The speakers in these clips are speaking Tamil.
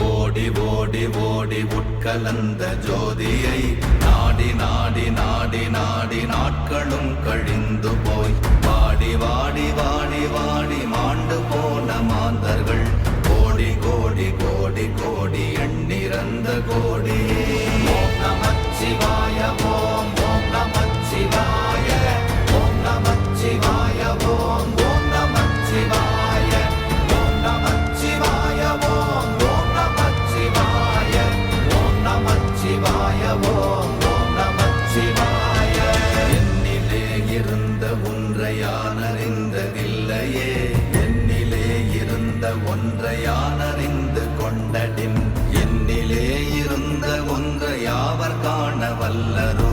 ஓடி ஓடி ஓடி உட்கலந்த ஜோதியை நாடி நாடி நாடி நாடி நாட்களும் கழிந்து போய் வாடி வாடி வாடி வாடி மாண்டு போன மாந்தர்கள் கோடி கோடி கோடி கோடி எண்ணிறந்த கோடி. ஓம் நமச்சிவாய ஓம் ஓம் நமச்சிவாய ஓம் நமச்சிவாய ஓம் ஓம் நமச்சிவாய ஓம் நமச்சிவாய ஓம் ஓம் நமச்சிவாய ஓம் நமச்சிவாய ஓம் ஓம் நமச்சிவாய. என்னிலே இருந்த ஒன்றை யான் அறிந்ததில்லையே, என்னிலே இருந்த ஒன்றை யான் அறிந்து கொண்டடின், என்னிலே இருந்த ஒன்றை யாவர் காண வல்லரோ,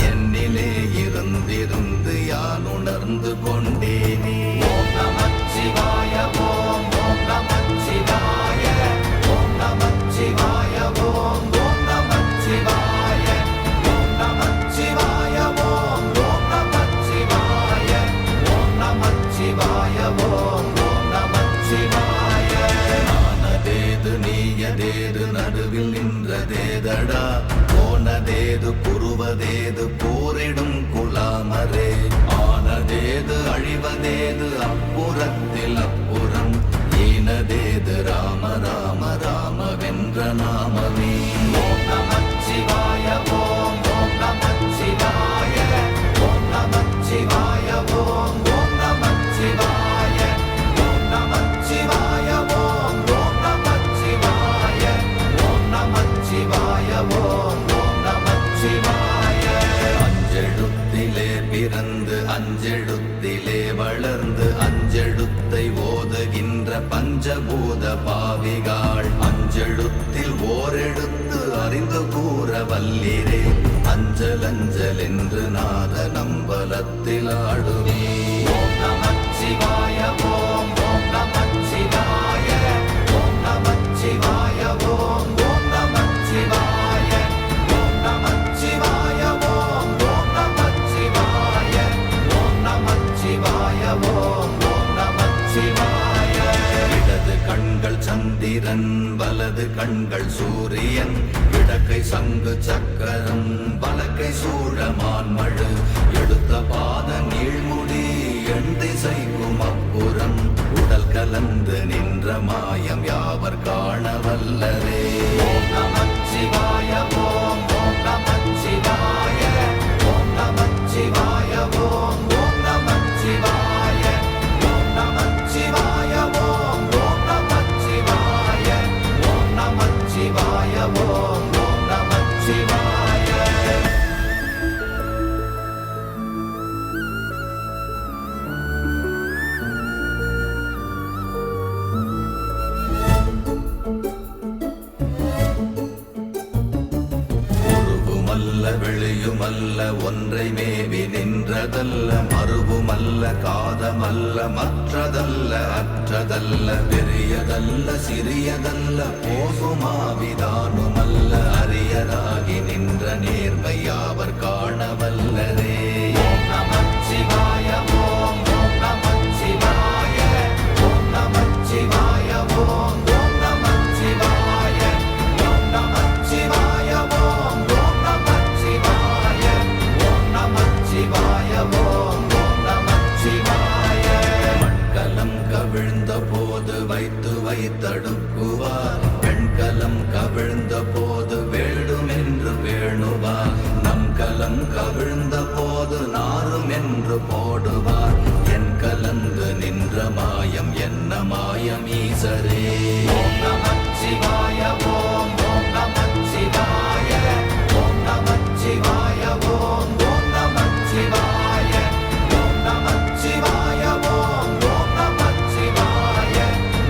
என்னிலே இருந்திருந்து யான் உணர்ந்து கொண்டேனே. ஓம் நமச்சிவாய ஓம் ஓம் நமச்சிவாய ஓம் நமச்சிவாய ஓம் ஓம் நமச்சிவாய ஓம் நமச்சிவாய ஓம் ஓம் நமச்சிவாய ஓம் நமச்சிவாய ஓம் ஓம் நமச்சிவாய. நானதேது நீயதேது நடுவில் நின்றதேதடா, போனதேது புருவதேது போரிடும் குலாமரே, ஆனதேது அழிவதேது அப்புறத்தில் அப்புறம், ஈனதேது ராம ராம ராம வென்ற நாமமே. ஓம் நமச்சிவாய ஓம் ஓம் நமச்சிவாய ஓம் நமச்சிவாய ஓம் ஓம் நமச்சிவாய ஓம் நமச்சிவாய ஓம் ஓம் நமச்சிவாய ஓம் நமச்சிவாய ஓம் ஓம் நமச்சிவாய. அஞ்செழுத்திலே பிறந்து அஞ்செழுத்திலே வளர்ந்து அஞ்செழுத்தை ஓதுகின்ற பஞ்சபூத பாவிகாள், அஞ்செழுத்தில் ஓரெழுத்து அறிந்து கூற வல்லிரே, அஞ்சல் அஞ்சல் என்று நாத நம்பலத்தில் ஆடுமே. ஓம் நமச்சிவாய ஓம் ஓம் நமச்சிவாய ஓம் நமச்சிவாய ஓம் ஓம் நமச்சிவாய ஓம் நமச்சிவாய ஓம் ஓம் நமச்சிவாய ஓம் நமச்சிவாய ஓம் ஓம் நமச்சிவாய. இடது கண்கள் சந்திரன் வலது கண்கள் சூரியன், இடக்கை சங்கு சக்கரம் வலக்கை சூழமான்மழு, எடுத்த பாத நீழ்முடி எண் திசைக்கும் அப்புறம், உடல் கலந்து நின்ற மாயம் யாவர் காண வல்லரே. ஓம் நமச்சிவாய ஓம் ஓம் நமச்சிவாய ஓம் நமச்சிவாய ஓம் ஓம் நமச்சிவாய ஓம் நமச்சிவாய ஓம் ஓம் நமச்சிவாய ஓம் நமச்சிவாய ஓம் ஓம் நமச்சிவாய. உருவுமல்ல வெளியுமல்ல ஒன்றை மேவி நின்றதல்ல, மறுவுமல்ல காதமல்ல மற்றதல்ல அற்றதல்ல, பெரியதல்ல சிறியதல்ல போகுமாவிதானுமல்ல, அரியராகி நின்ற நேர்மை யாவர் காண வல்லரே. ஓம் நமச்சிவாய ஓம் ஓம் நமச்சிவாய ஓம் நமச்சிவாய ஓம் ஓம் நமச்சிவாய ஓம் நமச்சிவாய ஓம் ஓம் நமச்சிவாய ஓம் நமச்சிவாய ஓம் ஓம் நமச்சிவாய. மண்கலம் கவிழ்ந்த போது வைத்து வைத்தடுக்குவார், பெண்கலம் கவிழ்ந்த போது வேடும் என்று வேணுவார், நம் கலம் கவிழ்ந்த போது நாரும் என்று போடுவார், என் கலந்து நின்ற மாயம் என்ன மாயம் ஈசரே. ஓம் நமச்சிவாய ஓம் ஓம் நமச்சிவாய ஓம் நமச்சிவாய ஓம் ஓம் நமச்சிவாய ஓம் நமச்சிவாய ஓம் ஓம் நமச்சிவாய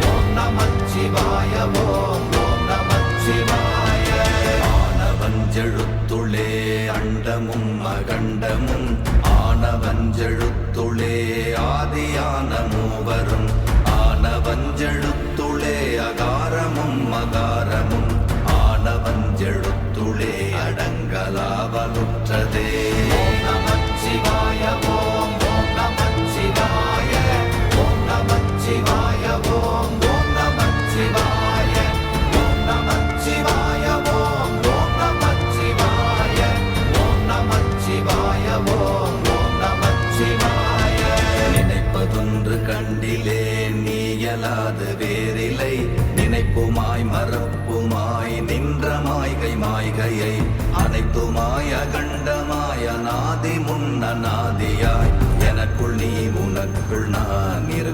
ஓம் நமச்சிவாய ஓம் ஓம் நமச்சிவாய. ஆனவஞ்செழுத்துளே அண்டமும் அகண்டமும், ஆனவஞ்செழுத்துளே ஆதியான மூவரும், ஆனவஞ்செழுத்துளே அகாரமும் அகாரமும், ஆனவஞ்செழுத்துளே அடங்கலாவலுற்றதே. ஓம் நமச்சிவாய ஓம் ஓம் நமச்சிவாய ஓம் நமச்சிவாய ஓம் ஓம் நமச்சிவாய ஓம்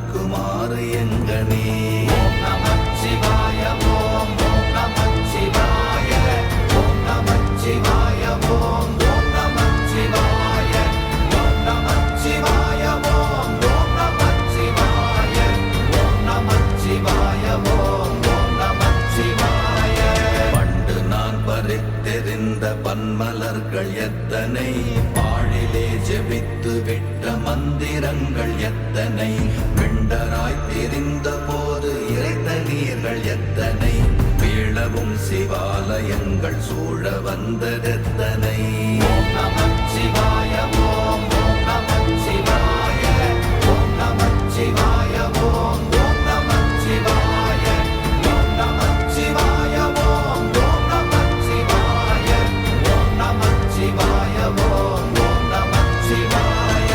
மணக்குமாறு எங்கனே. ஓம் நமச்சிவாய ஓம் ஓம் நமச்சிவாய ஓம் நமச்சிவாய ஓம் ஓம் நமச்சிவாய ஓம் நமச்சிவாய ஓம் ஓம் நமச்சிவாய ஓம் நமச்சிவாய ஓம் ஓம் நமச்சிவாய. பண்டு நான் பறித்தெறிந்த பன்மலர்கள் எத்தனை, பாழிலே ஜெபித்து விட்ட மந்திரங்கள் எத்தனை, விண்டராய் தெரிந்த போது இறைத்த நீர்கள் எத்தனை, வீழவும் சிவாலயங்கள் சூழ வந்ததெத்தனை. ஓம் நமச்சிவாய ஓம் ஓம் நமச்சிவாய ஓம் நமச்சிவாய ஓம் ஓம் நமச்சிவாய ஓம் நமச்சிவாய ஓம் ஓம் நமச்சிவாய ஓம் நமச்சிவாய ஓம் ஓம் நமச்சிவாய.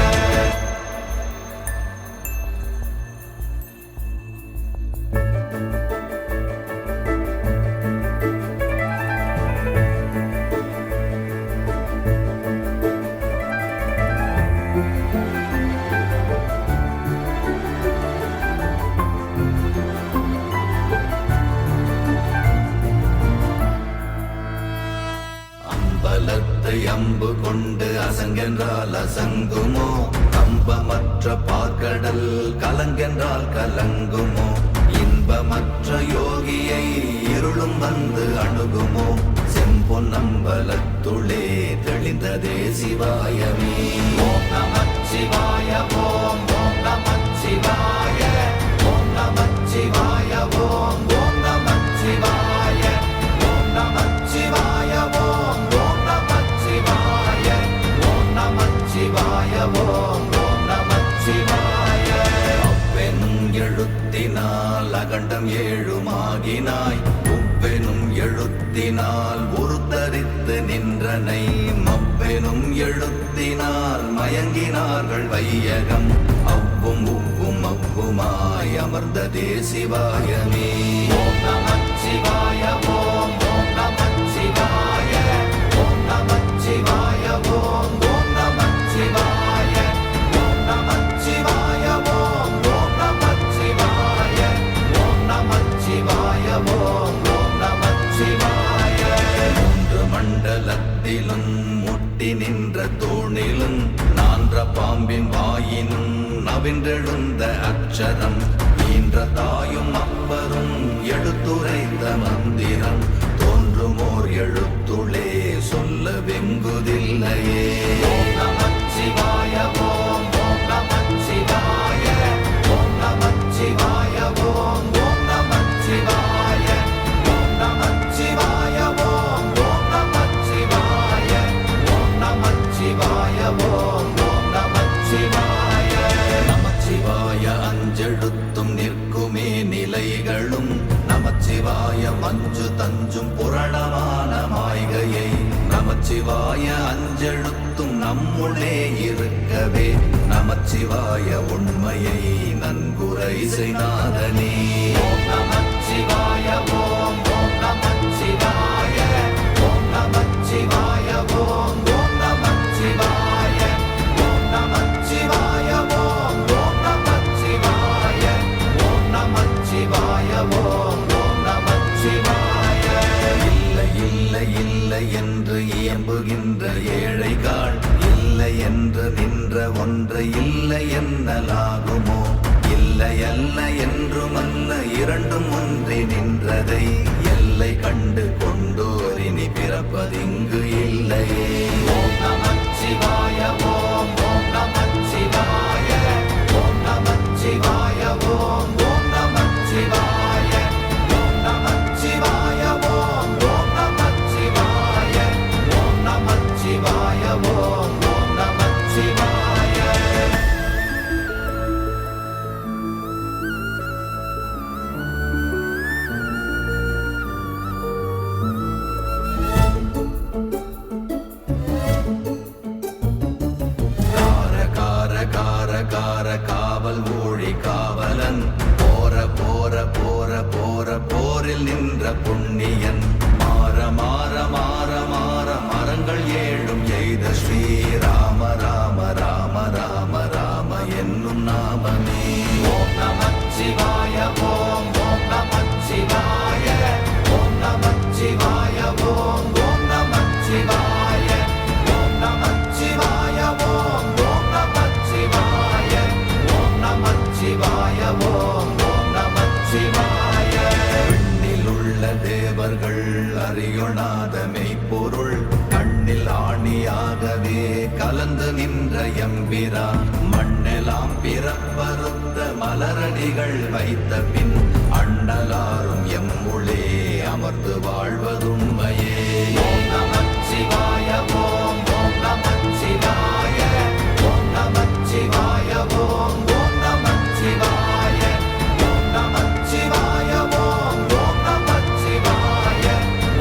அம்பலத்தை அம்பு கொண்டு அசங்கென்றால் அசங்குமோ, கம்பமற்ற பார்க்கடல் கலங்கென்றால் கலங்குமோ, இன்பமற்ற யோகியை இருளும் வந்து அணுகுமோ, செம்பொன்னம்பலத்துளே தெளிந்ததே சிவாயமே. ஓம் நமச்சிவாய ஓம் ஓம் நமச்சிவாய ஓம் நமச்சிவாய ஓம் ஓம் நமச்சிவாய ஓம் நமச்சிவாய ஓம் ஓம் நமச்சிவாய ஓம் நமச்சிவாய ஓம் ஓம் நமச்சிவாய. அவ்வெனும் எழுத்தினால் அகண்டம் ஏழுமாகினாய், உவ்வெனும் எழுத்தினால் உருத்தரித்து நின்றனை, மவ்வெனும் எழுத்தினால் மயங்கினார்கள் வையகம், அவ்வும் உவ்வும் அவ்வுமாய் அமர்ந்ததே சிவாயமே. ஓம் நமச்சிவாய ஓம் ஓம் நமச்சிவாய ஓம் நமச்சிவாய ஓம் ஓம் நமச்சிவாய ஓம் நமச்சிவாய ஓம் ஓம் நமச்சிவாய ஓம் நமச்சிவாய ஓம் ஓம் நமச்சிவாய. மூன்று மண்டலத்திலும் முட்டி நின்ற தூணிலும் நான்ற பாம்பின் வாயினும் நவின்றெழுந்த அச்சரம், ஈன்ற தாயும் அப்பரும் எடுத்துரைத்த மந்திரம், தோன்றுமோர் எழுத்துளே சொல்ல வெங்குதில்லையே. ஓம் நமச்சிவாய ஓம் ஓம் நமச்சிவாய ஓம் நமச்சிவாய ஓம் ஓம் நமச்சிவாய ஓம் நமச்சிவாய ஓம் ஓம் நமச்சிவாய ஓம் நமச்சிவாய ஓம் ஓம் நமச்சிவாய. நமச்சிவாய அஞ்செழுத்தும் நிற்குமே நிலைகளும், நமச்சிவாய மஞ்சு தஞ்சும் புரணமான மாய்கையை, நமச்சிவாய அஞ்செழுத்தும் நம்முள்ளே இருக்கவே, நமச்சிவாய உண்மையை நன்குரை செய்நாதனே. ஓம் நமச்சிவாய ஓம் ஓம் நமச்சிவாய ஓம் நமச்சிவாய ஓம் ஓம் நமச்சிவாய ஓம் நமச்சிவாய ஓம் ஓம் நமச்சிவாய ஓம் நமச்சிவாய ஓம் ஓம் நமச்சிவாய. இல்லை இல்லை இல்லை என்று இயம்புகின்ற ஏழைகாள், இல்லை என்று நின்ற ஒன்றை இல்லை என்னலாகுமோ, இல்லை அல்ல என்றுமல்ல இரண்டும் ஒன்றி நின்றதை, எல்லை கண்டு கொண்டோர் இனி பிறப்பதிங்கு இல்லையே. ஓம் நமச்சிவாய ஓம் ஓம் நமச்சிவாய ஓம் நமச்சிவாய ஓம் ஓம் நமச்சிவாய ஓம் நமச்சிவாய ஓம் ஓம் நமச்சிவாய ஓம் நமச்சிவாய ஓம் ஓம் நமச்சிவாய. காவல் ஊழி காவலன், போற போற போற போற போரில் நின்ற புண்ணியன், மாற மாற மாற மாற மரங்கள் ஏழும் எய்த ஸ்ரீராம ராம ராம ராம ராம என்னும் நாமமே. ஓம் தேவர்கள் அறியொணாத மெய்ப்பொருள் கண்ணில் ஆணியாகவே கலந்து நின்ற எம்பிரா மண்ணெல்லாம் பிறப்பறுத்த மலரடிகள் வைத்த பின் அண்ணலாரும் எம்முளே அமர்ந்து வாழ்வதுண்மையே. ஓம் நமச்சிவாய ஓம் ஓம் நமச்சிவாய ஓம் நமச்சிவாய ஓம் ஓம் நமச்சிவாய ஓம் நமச்சிவாய ஓம் ஓம் நமச்சிவாய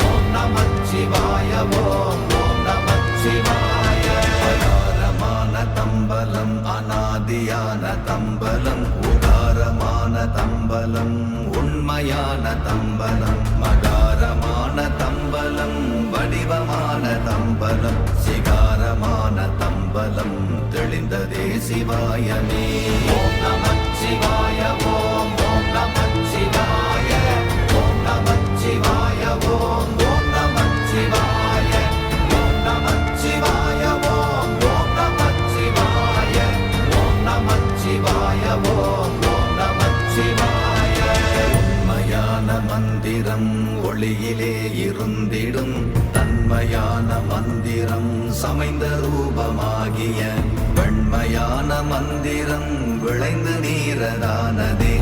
ஓம் நமச்சிவாய ஓம் ஓம் நமச்சிவாய. அகாரமான தம்பலம் அநாதியான தம்பலம் உகாரமான தம்பலம் உண்மையான தம்பலம் மகாரமான தம்பலம் வடிவமான தம்பலம் சிகாரமான தம்பலம் தெளிந்ததே சிவாயமே. ஓம் நமச்சிவாய ஓம் ஓம் நமச்சிவாய ஓம் நமச்சிவாய ஓம் ஓம் நமச்சிவாய ஓம் நமச்சிவாய ஓம் ஓம் நமச்சிவாய ஓம் நமச்சிவாய ஓம் ஓம் நமச்சிவாய. உண்மையான மந்திரம் ஒளியிலே இருந்திடும் தன்மையான மந்திரம் சமைந்த ரூபமாகிய வெண்மையான மந்திரம் விளைந்து நீரதானதே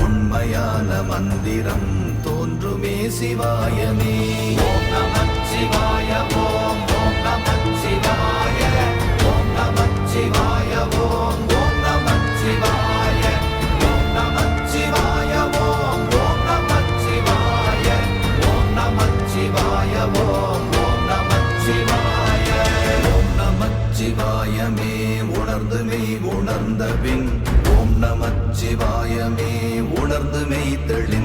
உண்மையான மந்திரம் தோன்றுமே சிவாயமே. ஓம் நமச்சிவாய ஓம் ஓம் நமச்சிவாய ஓம் நமச்சிவாய ஓம் ஓம் நமச்சிவாய ஓம் நமச்சிவாய ஓம் ஓம் நமச்சிவாய ஓம் நமச்சிவாய ஓம் ஓம் நமச்சிவாய. ஓம் நமச்சிவாயமே உணர்ந்து மெய் உணர்ந்த பின் ஓம் நமச்சிவாயமே உணர்ந்து மெய் தெளி